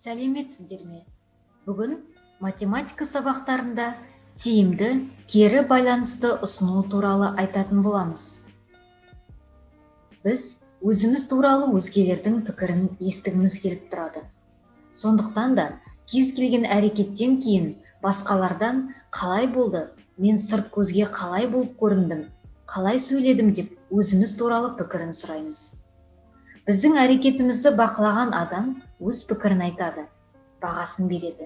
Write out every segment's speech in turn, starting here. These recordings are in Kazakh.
Сәлеметсіздер ме? Бүгін математика сабақтарында тиімді кері байланысты ұсыну туралы айтатын боламыз. Біз өзіміз туралы өзгелердің пікірін естігіміз келіп тұрады. Сондықтан да кез келген әрекеттен кейін басқалардан қалай болды, мен сырт көзге қалай болып көріндім, қалай сөйледім деп өзіміз туралы пікірін сұраймыз. Біздің әрекетімізді бақылаған адам өз пікірін айтады, бағасын береді.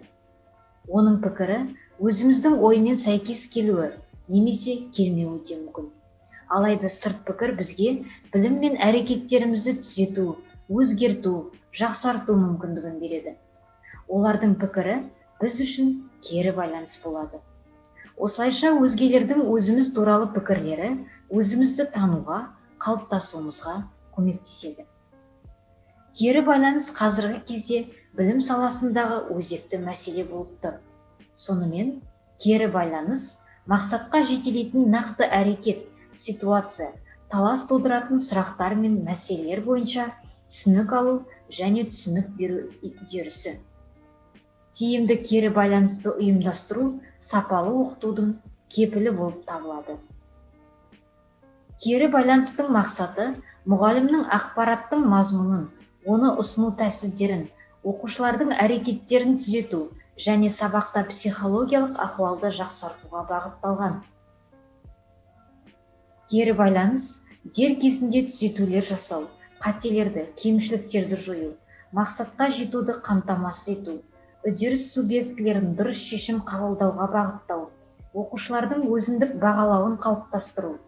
Оның пікірі өзіміздің оймен сәйкес келуі немесе келмеуі де мүмкін. Алайда сырт пікір бізге білім мен әрекеттерімізді түзету, өзгерту, жақсарту мүмкіндігін береді. Олардың пікірі біз үшін кері байланыс болады. Осылайша өзгелердің өзіміз туралы пікірлері өзімізді тануға, қалыптасуымызға көмектеседі. Кері байланыс қазіргі кезде білім саласындағы өзекті мәселе болып тұр. Сонымен, кері байланыс мақсатқа жетелейтін нақты әрекет, ситуация, талас тудыратын сұрақтар мен мәселелер бойынша түсінік алу және түсінік беру үдерісі. Тиімді кері байланысты ұйымдастыру сапалы оқытудың кепілі болып табылады. Кері байланыстың мақсаты мұғалімнің ақпараттың мазмұнын, оны ұсыну тәсілдерін, оқушылардың әрекеттерін түзету және сабақта психологиялық ахуалды жақсартуға бағытталған. Кері байланыс дер кезінде түзетулер жасау, қателерді, кемшіліктерді жою, мақсатқа жетуді қамтамасыз ету, үдеріс субъектілерін дұрыс шешім қабылдауға бағыттау, оқушылардың өзіндік бағалауын қалыптастыру,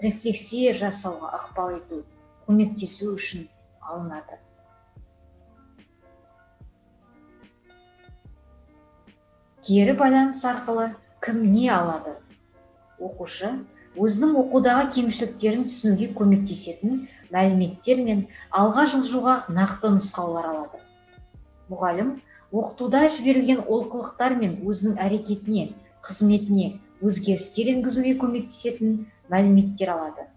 рефлексия жасауға ықпал ету, көмектесу үшін алынады. Кері байланыс арқылы кім не алады? Оқушы өзінің оқудағы кемшіліктерін түсінуге көмектесетін мәліметтер мен алға жылжуға нақты нұсқаулар алады. Мұғалім оқытуда жіберілген олқылықтар мен өзінің әрекетіне, қызметіне өзгерістер енгізуге көмектесетін мәліметтер алады.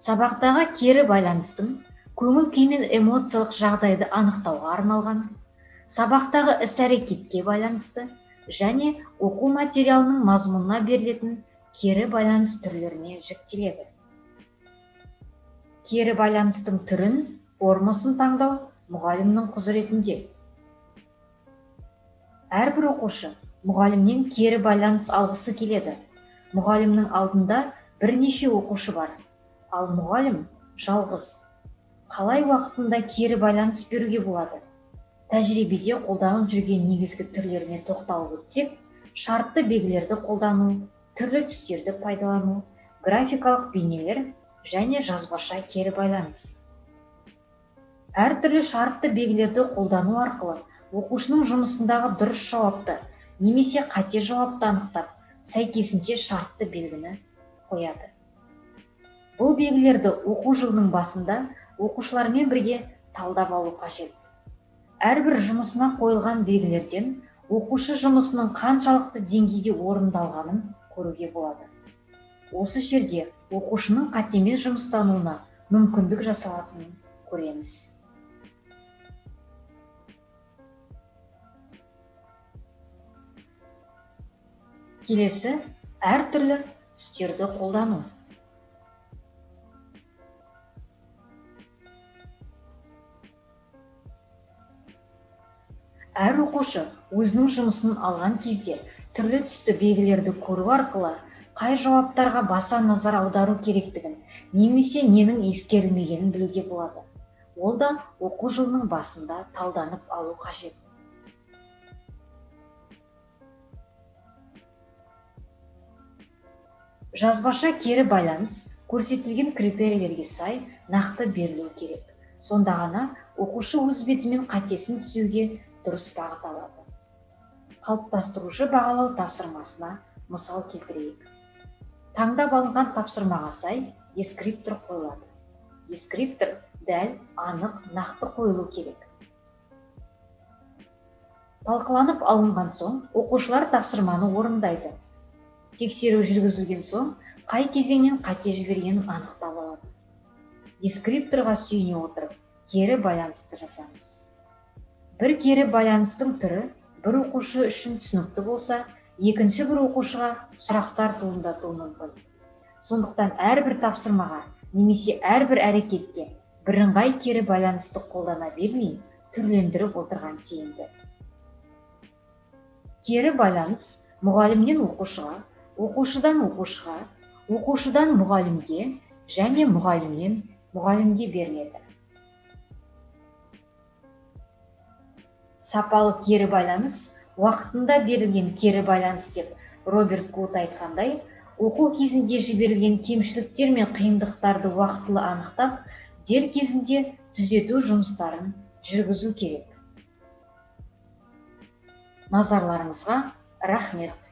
Сабақтағы кері байланыстың көңіл күй мен эмоциялық жағдайды анықтауға арналған, сабақтағы іс-әрекетке байланысты және оқу материалының мазмұнына берілетін кері байланыс түрлеріне жіктеледі. Кері байланыстың түрін, формасын таңдау мұғалімнің құзыретінде. Әрбір оқушы мұғалімнен кері байланыс алғысы келеді. Мұғалімнің алдында бірнеше оқушы бар, ал мұғалім жалғыз. Қалай уақытында кері байланыс беруге болады? Тәжірибеде қолданып жүрген негізгі түрлеріне тоқталып өтсек, шартты белгілерді қолдану, түрлі түстерді пайдалану, графикалық бейнелер және жазбаша кері байланыс. Әртүрлі шартты белгілерді қолдану арқылы оқушының жұмысындағы дұрыс жауапты немесе қате жауапты анықтап, сәйкесінше шартты белгіні қояды. Бұл белгілерді оқу жылының басында оқушылармен бірге талдап алу қажет. Әрбір жұмысына қойылған белгілерден оқушы жұмысының қаншалықты деңгейде орындалғанын көруге болады. Осы жерде оқушының қатемен жұмыстануына мүмкіндік жасалатынын көреміз. Келесі, әртүрлі түстерді қолдану. Әр оқушы өзінің жұмысын алған кезде түрлі түсті белгілерді көру арқылы қай жауаптарға баса назар аудару керектігін немесе ненің ескерілмегенін білуге болады. Ол да оқу жылының басында талданып алу қажет. Жазбаша кері байланыс көрсетілген критерийлерге сай нақты берілу керек. Сонда ғана оқушы өз бетімен қатесін түзеуге дұрыс бағыт алады. Қалыптастырушы бағалау тапсырмасына мысал келтірейік. Таңдап алынған тапсырмаға сай дескриптор қойылады. Дескриптор дәл, анық, нақты қойылу керек. Талқыланып алынған соң оқушылар тапсырманы орындайды. Тексеру жүргізілген соң қай кезеңнен қате жібергенін анықтап алады. Дескрипторға сүйене отырып кері байланысты жасаңыз. Бір кері байланыстың түрі бір оқушы үшін түсінікті болса, екінші бір оқушыға сұрақтар туындатуы мүмкін. Сондықтан әрбір тапсырмаға немесе әрбір әрекетке бірыңғай кері байланысты қолдана бермей, түрлендіріп отырған тиімді. Кері байланыс мұғалімнен оқушыға, оқушыдан оқушыға, оқушыдан мұғалімге және мұғалімнен мұғалімге беріледі. Сапалы кері байланыс уақытында берілген кері байланыс деп Роберт Гуд айтқандай, оқу кезінде жіберілген кемшіліктер мен қиындықтарды уақытылы анықтап, дер кезінде түзету жұмыстарын жүргізу керек. Назарларыңызға рахмет.